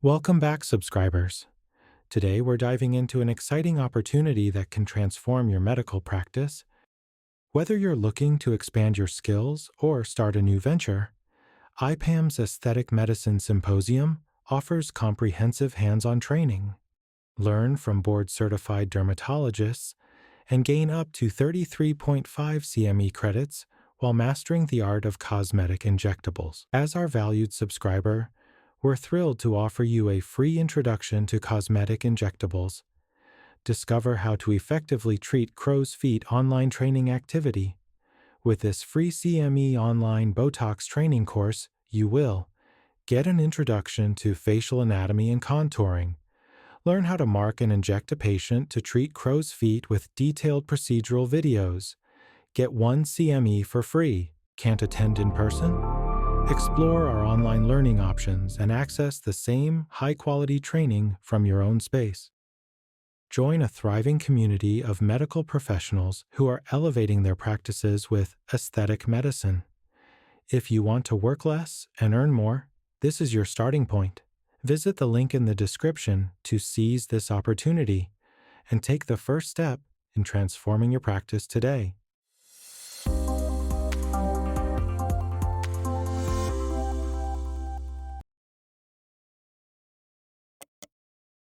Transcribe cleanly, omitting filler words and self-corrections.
Welcome back, subscribers. Today we're diving into an exciting opportunity that can transform your medical practice. Whether you're looking to expand your skills or start a new venture, IPAM's Aesthetic Medicine Symposium offers comprehensive hands-on training. Learn from board-certified dermatologists and gain up to 33.5 CME credits while mastering the art of cosmetic injectables. As our valued subscriber, we're thrilled to offer you a free introduction to cosmetic injectables. Discover how to effectively treat crow's feet online training activity. With this free CME online Botox training course, you will get an introduction to facial anatomy and contouring. Learn how to mark and inject a patient to treat crow's feet with detailed procedural videos. Get 1 CME for free. Can't attend in person? Explore our online learning options and access the same high-quality training from your own space. Join a thriving community of medical professionals who are elevating their practices with aesthetic medicine. If you want to work less and earn more, this is your starting point. Visit the link in the description to seize this opportunity and take the first step in transforming your practice today.